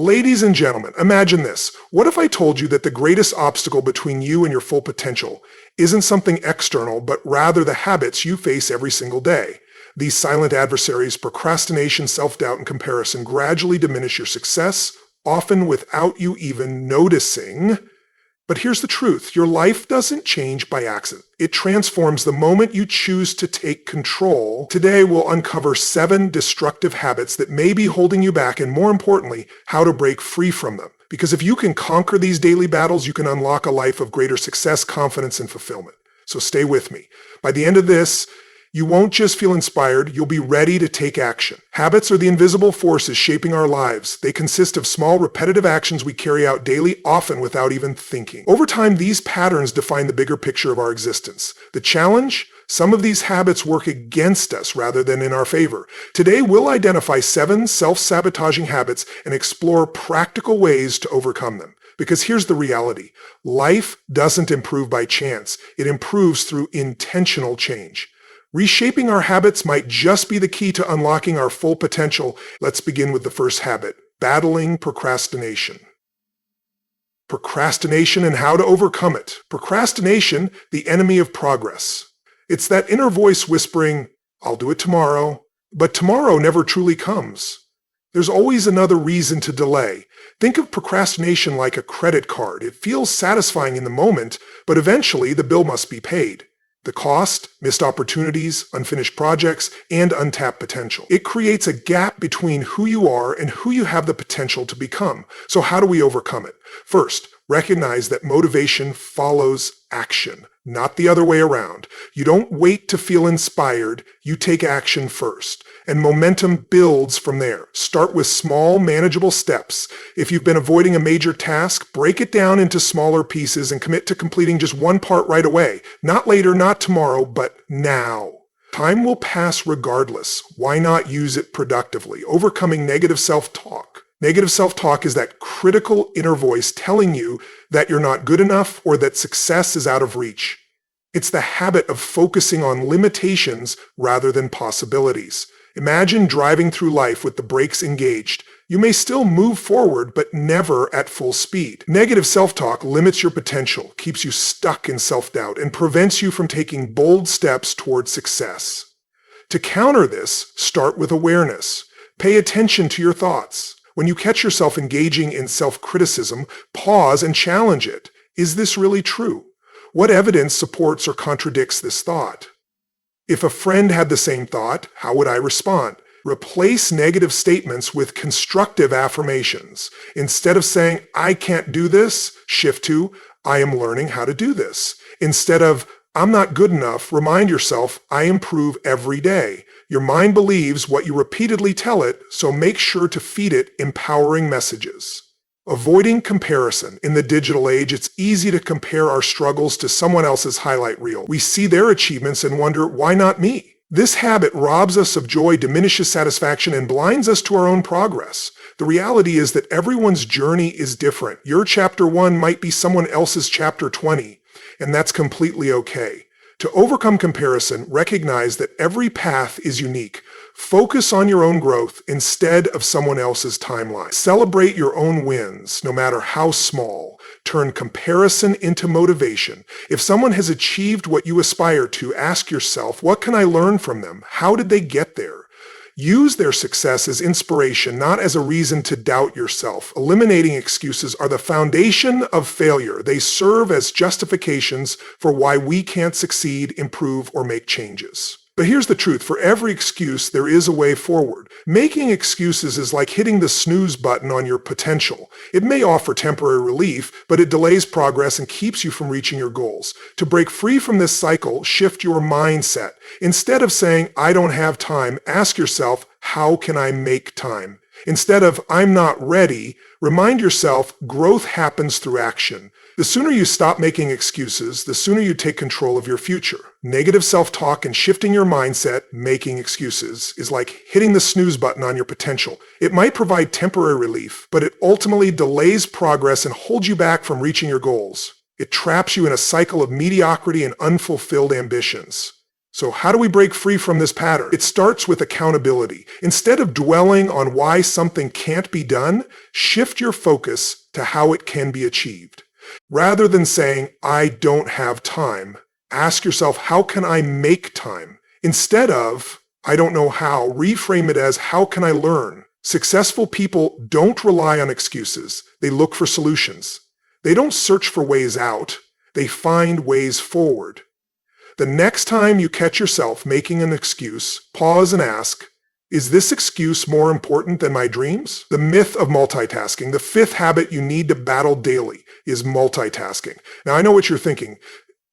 Ladies and gentlemen, imagine this. What if I told you that the greatest obstacle between you and your full potential isn't something external, but rather the habits you face every single day? These silent adversaries, procrastination, self-doubt, and comparison, gradually diminish your success, often without you even noticing. But here's the truth. Your life doesn't change by accident. It transforms the moment you choose to take control. Today, we'll uncover 7 destructive habits that may be holding you back, and more importantly, how to break free from them. Because if you can conquer these daily battles, you can unlock a life of greater success, confidence, and fulfillment. So stay with me. By the end of this, you won't just feel inspired, you'll be ready to take action. Habits are the invisible forces shaping our lives. They consist of small, repetitive actions we carry out daily, often without even thinking. Over time, these patterns define the bigger picture of our existence. The challenge? Some of these habits work against us rather than in our favor. Today, we'll identify 7 self-sabotaging habits and explore practical ways to overcome them. Because here's the reality. Life doesn't improve by chance. It improves through intentional change. Reshaping our habits might just be the key to unlocking our full potential. Let's begin with the first habit, battling procrastination. Procrastination and how to overcome it. Procrastination, the enemy of progress. It's that inner voice whispering, I'll do it tomorrow, but tomorrow never truly comes. There's always another reason to delay. Think of procrastination like a credit card. It feels satisfying in the moment, but eventually the bill must be paid. The cost, missed opportunities, unfinished projects, and untapped potential. It creates a gap between who you are and who you have the potential to become. So how do we overcome it? First, recognize that motivation follows action, not the other way around. You don't wait to feel inspired, you take action first. And momentum builds from there. Start with small, manageable steps. If you've been avoiding a major task, break it down into smaller pieces and commit to completing just one part right away. Not later, not tomorrow, but now. Time will pass regardless. Why not use it productively? Overcoming negative self-talk. Negative self-talk is that critical inner voice telling you that you're not good enough or that success is out of reach. It's the habit of focusing on limitations rather than possibilities. Imagine driving through life with the brakes engaged. You may still move forward, but never at full speed. Negative self-talk limits your potential, keeps you stuck in self-doubt, and prevents you from taking bold steps towards success. To counter this, start with awareness. Pay attention to your thoughts. When you catch yourself engaging in self-criticism, pause and challenge it. Is this really true? What evidence supports or contradicts this thought? If a friend had the same thought, how would I respond? Replace negative statements with constructive affirmations. Instead of saying, I can't do this, shift to, I am learning how to do this. Instead of, I'm not good enough, remind yourself, I improve every day. Your mind believes what you repeatedly tell it, so make sure to feed it empowering messages. Avoiding comparison. In the digital age, it's easy to compare our struggles to someone else's highlight reel. We see their achievements and wonder, why not me? This habit robs us of joy, diminishes satisfaction, and blinds us to our own progress. The reality is that everyone's journey is different. Your chapter 1 might be someone else's chapter 20, and that's completely okay. To overcome comparison, recognize that every path is unique. Focus on your own growth instead of someone else's timeline. Celebrate your own wins, no matter how small. Turn comparison into motivation. If someone has achieved what you aspire to, ask yourself, what can I learn from them? How did they get there? Use their success as inspiration, not as a reason to doubt yourself. Eliminating excuses are the foundation of failure. They serve as justifications for why we can't succeed, improve, or make changes. But here's the truth. For every excuse, there is a way forward. Making excuses is like hitting the snooze button on your potential. It may offer temporary relief, but it delays progress and keeps you from reaching your goals. To break free from this cycle, shift your mindset. Instead of saying, I don't have time, ask yourself, how can I make time? Instead of, I'm not ready, remind yourself, growth happens through action. The sooner you stop making excuses, the sooner you take control of your future. Negative self-talk and shifting your mindset, making excuses, is like hitting the snooze button on your potential. It might provide temporary relief, but it ultimately delays progress and holds you back from reaching your goals. It traps you in a cycle of mediocrity and unfulfilled ambitions. So how do we break free from this pattern? It starts with accountability. Instead of dwelling on why something can't be done, shift your focus to how it can be achieved. Rather than saying, I don't have time, ask yourself, how can I make time? Instead of, I don't know how, reframe it as, how can I learn? Successful people don't rely on excuses. They look for solutions. They don't search for ways out. They find ways forward. The next time you catch yourself making an excuse, pause and ask, is this excuse more important than my dreams? The myth of multitasking. The fifth habit you need to battle daily is multitasking. Now, I know what you're thinking.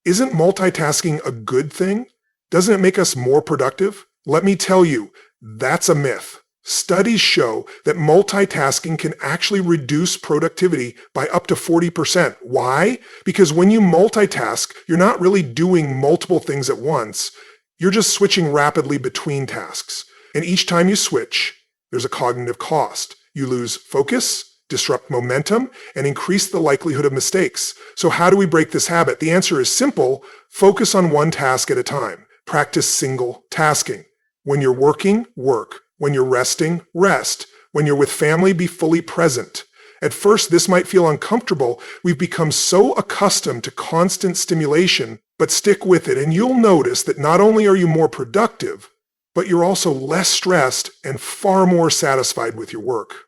Isn't multitasking a good thing? Doesn't it make us more productive? Let me tell you, that's a myth. Studies show that multitasking can actually reduce productivity by up to 40%. Why? Because when you multitask, you're not really doing multiple things at once. You're just switching rapidly between tasks. And each time you switch, there's a cognitive cost. You lose focus, disrupt momentum, and increase the likelihood of mistakes. So how do we break this habit? The answer is simple. Focus on one task at a time. Practice single tasking. When you're working, work. When you're resting, rest. When you're with family, be fully present. At first, this might feel uncomfortable. We've become so accustomed to constant stimulation, but stick with it and you'll notice that not only are you more productive, but you're also less stressed and far more satisfied with your work.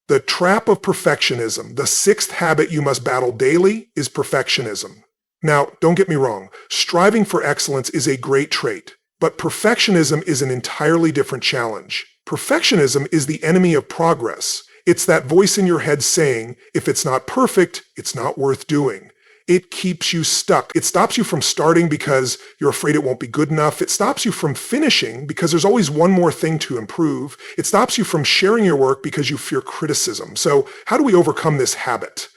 The trap of perfectionism, the sixth habit you must battle daily, is perfectionism. Now, don't get me wrong. Striving for excellence is a great trait. But perfectionism is an entirely different challenge. Perfectionism is the enemy of progress. It's that voice in your head saying, if it's not perfect, it's not worth doing. It keeps you stuck. It stops you from starting because you're afraid it won't be good enough. It stops you from finishing because there's always one more thing to improve. It stops you from sharing your work because you fear criticism. So how do we overcome this habit?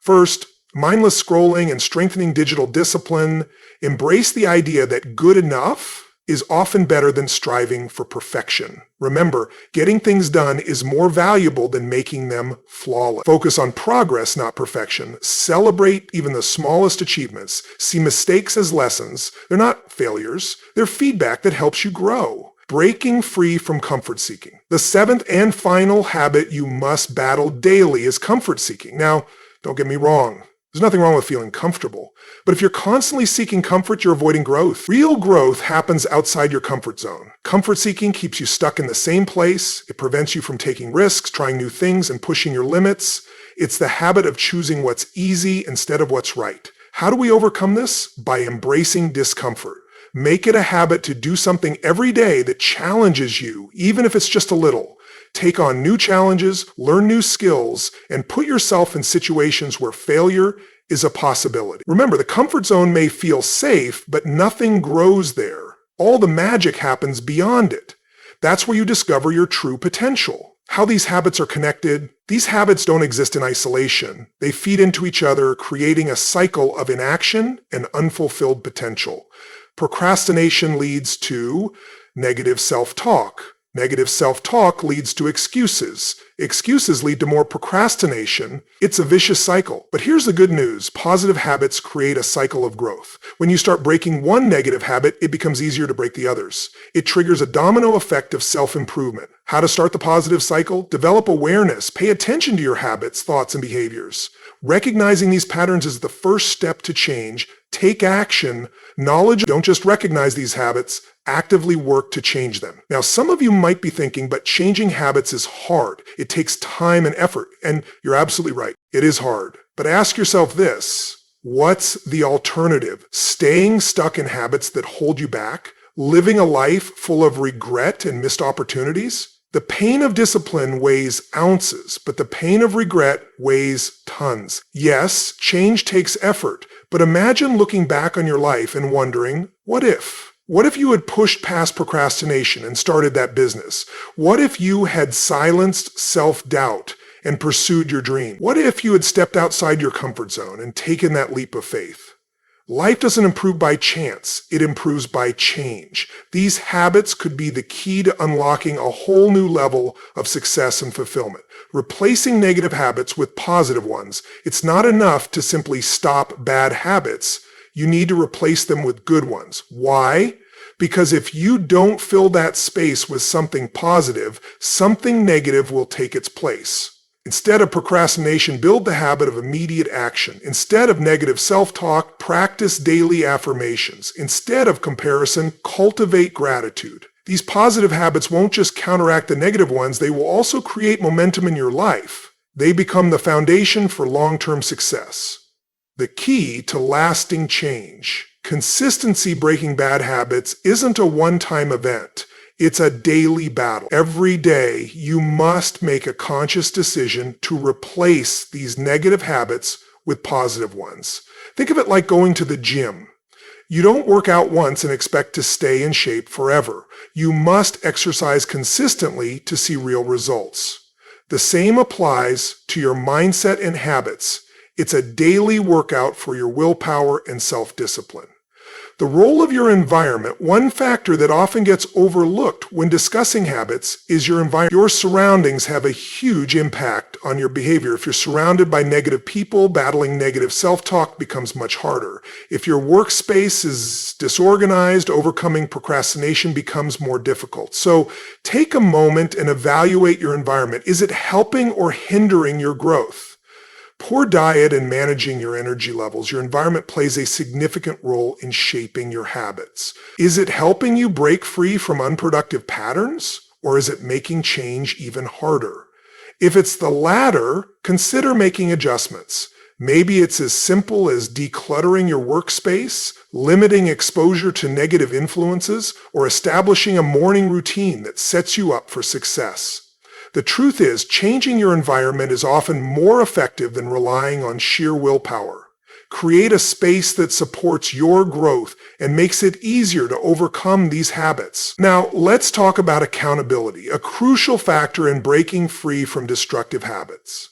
First, mindless scrolling and strengthening digital discipline. Embrace the idea that good enough is often better than striving for perfection. Remember, getting things done is more valuable than making them flawless. Focus on progress, not perfection. Celebrate even the smallest achievements. See mistakes as lessons. They're not failures. They're feedback that helps you grow. Breaking free from comfort seeking. The seventh and final habit you must battle daily is comfort seeking. Now, don't get me wrong. There's nothing wrong with feeling comfortable. But if you're constantly seeking comfort, you're avoiding growth. Real growth happens outside your comfort zone. Comfort seeking keeps you stuck in the same place. It prevents you from taking risks, trying new things, and pushing your limits. It's the habit of choosing what's easy instead of what's right. How do we overcome this? By embracing discomfort. Make it a habit to do something every day that challenges you, even if it's just a little. Take on new challenges, learn new skills, and put yourself in situations where failure is a possibility. Remember, the comfort zone may feel safe, but nothing grows there. All the magic happens beyond it. That's where you discover your true potential. How these habits are connected? These habits don't exist in isolation. They feed into each other, creating a cycle of inaction and unfulfilled potential. Procrastination leads to negative self-talk. Negative self-talk leads to excuses. Excuses lead to more procrastination. It's a vicious cycle. But here's the good news. Positive habits create a cycle of growth. When you start breaking one negative habit, it becomes easier to break the others. It triggers a domino effect of self-improvement. How to start the positive cycle? Develop awareness. Pay attention to your habits, thoughts, and behaviors. Recognizing these patterns is the first step to change. Take action. Knowledge, don't just recognize these habits, actively work to change them. Now, some of you might be thinking, but changing habits is hard. It takes time and effort. And you're absolutely right. It is hard. But ask yourself this. What's the alternative? Staying stuck in habits that hold you back? Living a life full of regret and missed opportunities? The pain of discipline weighs ounces, but the pain of regret weighs tons. Yes, change takes effort, but imagine looking back on your life and wondering, what if? What if you had pushed past procrastination and started that business? What if you had silenced self-doubt and pursued your dream? What if you had stepped outside your comfort zone and taken that leap of faith? Life doesn't improve by chance, it improves by change. These habits could be the key to unlocking a whole new level of success and fulfillment. Replacing negative habits with positive ones. It's not enough to simply stop bad habits. You need to replace them with good ones. Why? Because if you don't fill that space with something positive, something negative will take its place. Instead of procrastination, build the habit of immediate action. Instead of negative self-talk, practice daily affirmations. Instead of comparison, cultivate gratitude. These positive habits won't just counteract the negative ones, they will also create momentum in your life. They become the foundation for long-term success. The key to lasting change. Consistency breaking bad habits isn't a one-time event. It's a daily battle. Every day, you must make a conscious decision to replace these negative habits with positive ones. Think of it like going to the gym. You don't work out once and expect to stay in shape forever. You must exercise consistently to see real results. The same applies to your mindset and habits. It's a daily workout for your willpower and self-discipline. The role of your environment, one factor that often gets overlooked when discussing habits, is your environment. Your surroundings have a huge impact on your behavior. If you're surrounded by negative people, battling negative self-talk becomes much harder. If your workspace is disorganized, overcoming procrastination becomes more difficult. So take a moment and evaluate your environment. Is it helping or hindering your growth? Poor diet and managing your energy levels. Your environment plays a significant role in shaping your habits. Is it helping you break free from unproductive patterns, or is it making change even harder? If it's the latter, consider making adjustments. Maybe it's as simple as decluttering your workspace, limiting exposure to negative influences, or establishing a morning routine that sets you up for success. The truth is, changing your environment is often more effective than relying on sheer willpower. Create a space that supports your growth and makes it easier to overcome these habits. Now, let's talk about accountability, a crucial factor in breaking free from destructive habits.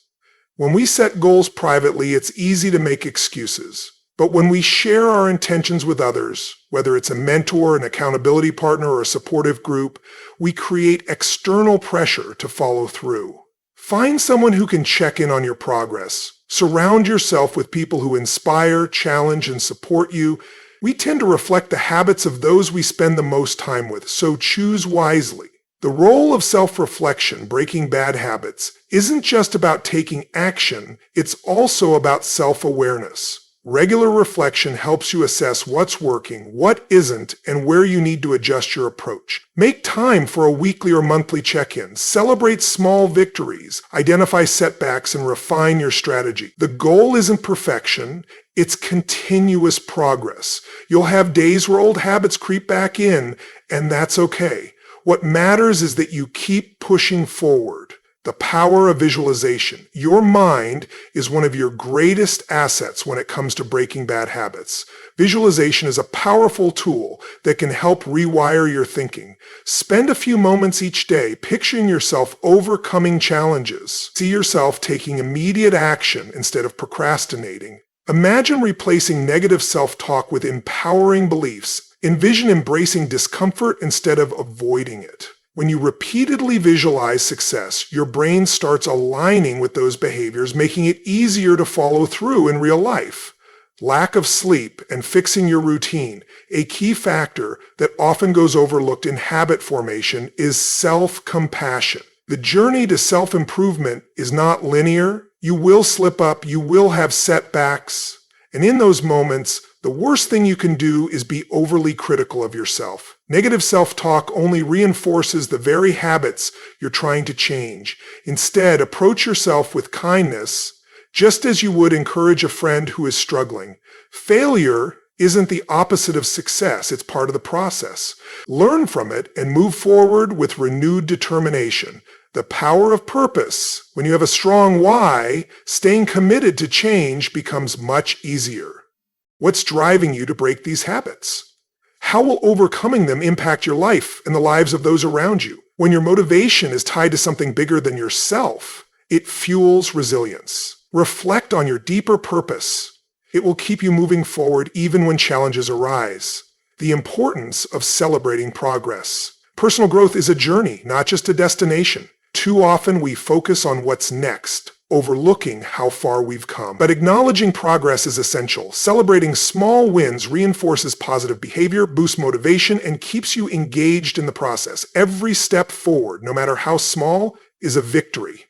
When we set goals privately, it's easy to make excuses. But when we share our intentions with others, whether it's a mentor, an accountability partner, or a supportive group, we create external pressure to follow through. Find someone who can check in on your progress. Surround yourself with people who inspire, challenge, and support you. We tend to reflect the habits of those we spend the most time with, so choose wisely. The role of self-reflection, breaking bad habits, isn't just about taking action, it's also about self-awareness. Regular reflection helps you assess what's working, what isn't, and where you need to adjust your approach. Make time for a weekly or monthly check-in. Celebrate small victories. Identify setbacks and refine your strategy. The goal isn't perfection, it's continuous progress. You'll have days where old habits creep back in, and that's okay. What matters is that you keep pushing forward. The power of visualization. Your mind is one of your greatest assets when it comes to breaking bad habits. Visualization is a powerful tool that can help rewire your thinking. Spend a few moments each day picturing yourself overcoming challenges. See yourself taking immediate action instead of procrastinating. Imagine replacing negative self-talk with empowering beliefs. Envision embracing discomfort instead of avoiding it. When you repeatedly visualize success, your brain starts aligning with those behaviors, making it easier to follow through in real life. Lack of sleep and fixing your routine, a key factor that often goes overlooked in habit formation, is self-compassion. The journey to self-improvement is not linear. You will slip up, you will have setbacks, and in those moments, the worst thing you can do is be overly critical of yourself. Negative self-talk only reinforces the very habits you're trying to change. Instead, approach yourself with kindness, just as you would encourage a friend who is struggling. Failure isn't the opposite of success, it's part of the process. Learn from it and move forward with renewed determination. The power of purpose. When you have a strong why, staying committed to change becomes much easier. What's driving you to break these habits? How will overcoming them impact your life and the lives of those around you? When your motivation is tied to something bigger than yourself, it fuels resilience. Reflect on your deeper purpose. It will keep you moving forward even when challenges arise. The importance of celebrating progress. Personal growth is a journey, not just a destination. Too often we focus on what's next, overlooking how far we've come. But acknowledging progress is essential. Celebrating small wins reinforces positive behavior, boosts motivation, and keeps you engaged in the process. Every step forward, no matter how small, is a victory.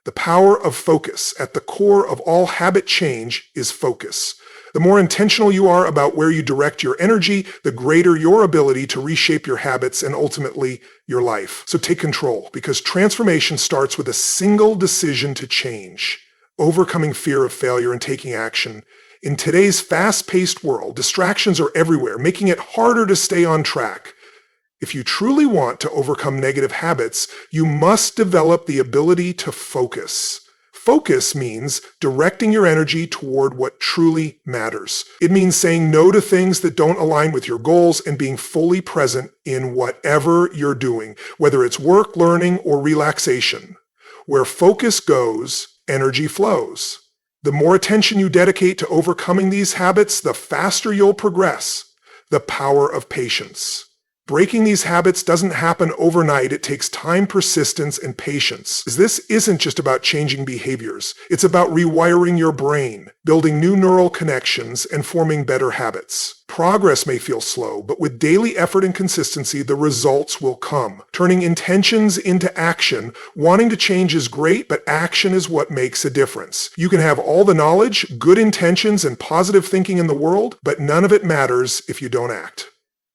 The power of focus. At the core of all habit change is focus. The more intentional you are about where you direct your energy, the greater your ability to reshape your habits and ultimately your life. So take control, because transformation starts with a single decision to change. Overcoming fear of failure and taking action. In today's fast-paced world, distractions are everywhere, making it harder to stay on track. If you truly want to overcome negative habits, you must develop the ability to focus. Focus means directing your energy toward what truly matters. It means saying no to things that don't align with your goals and being fully present in whatever you're doing, whether it's work, learning, or relaxation. Where focus goes, energy flows. The more attention you dedicate to overcoming these habits, the faster you'll progress. The power of patience. Breaking these habits doesn't happen overnight. It takes time, persistence, and patience. This isn't just about changing behaviors. It's about rewiring your brain, building new neural connections, and forming better habits. Progress may feel slow, but with daily effort and consistency, the results will come. Turning intentions into action. Wanting to change is great, but action is what makes a difference. You can have all the knowledge, good intentions, and positive thinking in the world, but none of it matters if you don't act.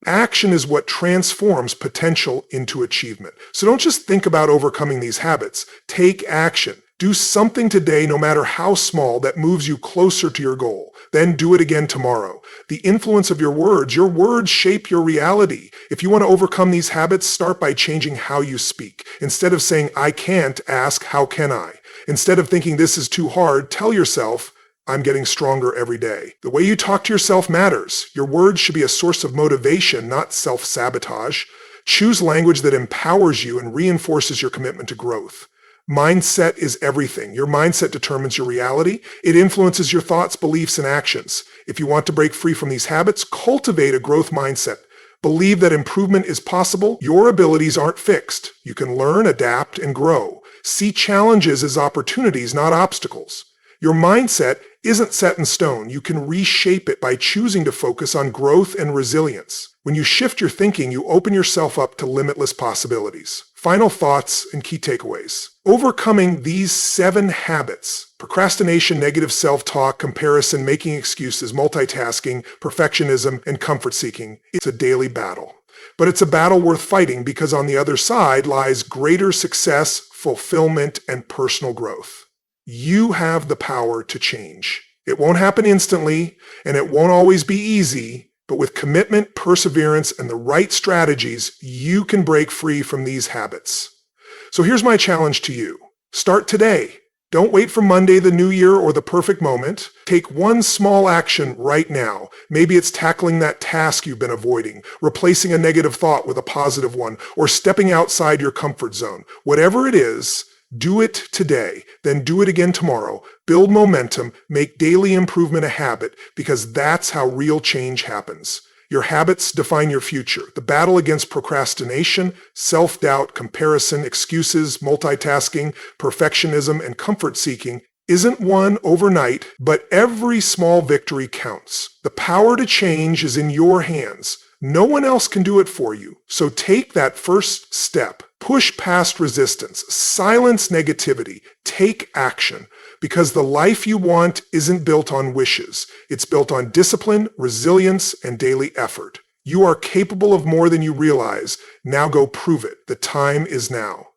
Action is what transforms potential into achievement. So don't just think about overcoming these habits. Take action. Do something today, no matter how small, that moves you closer to your goal. Then do it again tomorrow. The influence of your words shape your reality. If you want to overcome these habits, start by changing how you speak. Instead of saying, "I can't," ask, "How can I?" Instead of thinking this is too hard, tell yourself, "I'm getting stronger every day." The way you talk to yourself matters. Your words should be a source of motivation, not self-sabotage. Choose language that empowers you and reinforces your commitment to growth. Mindset is everything. Your mindset determines your reality. It influences your thoughts, beliefs, and actions. If you want to break free from these habits, cultivate a growth mindset. Believe that improvement is possible. Your abilities aren't fixed. You can learn, adapt, and grow. See challenges as opportunities, not obstacles. Your mindset isn't set in stone. You can reshape it by choosing to focus on growth and resilience. When you shift your thinking, you open yourself up to limitless possibilities. Final thoughts and key takeaways. Overcoming these 7 habits: procrastination, negative self-talk, comparison, making excuses, multitasking, perfectionism, and comfort-seeking. It's a daily battle. But it's a battle worth fighting, because on the other side lies greater success, fulfillment, and personal growth. You have the power to change. It won't happen instantly, and it won't always be easy, but with commitment, perseverance, and the right strategies, you can break free from these habits. So here's my challenge to you. Start today. Don't wait for Monday, the new year, or the perfect moment. Take one small action right now. Maybe it's tackling that task you've been avoiding, replacing a negative thought with a positive one, or stepping outside your comfort zone. Whatever it is, do it today, then do it again tomorrow. Build momentum, make daily improvement a habit, because that's how real change happens. Your habits define your future. The battle against procrastination, self-doubt, comparison, excuses, multitasking, perfectionism, and comfort-seeking isn't won overnight, but every small victory counts. The power to change is in your hands. No one else can do it for you. So take that first step. Push past resistance. Silence negativity. Take action. Because the life you want isn't built on wishes. It's built on discipline, resilience, and daily effort. You are capable of more than you realize. Now go prove it. The time is now.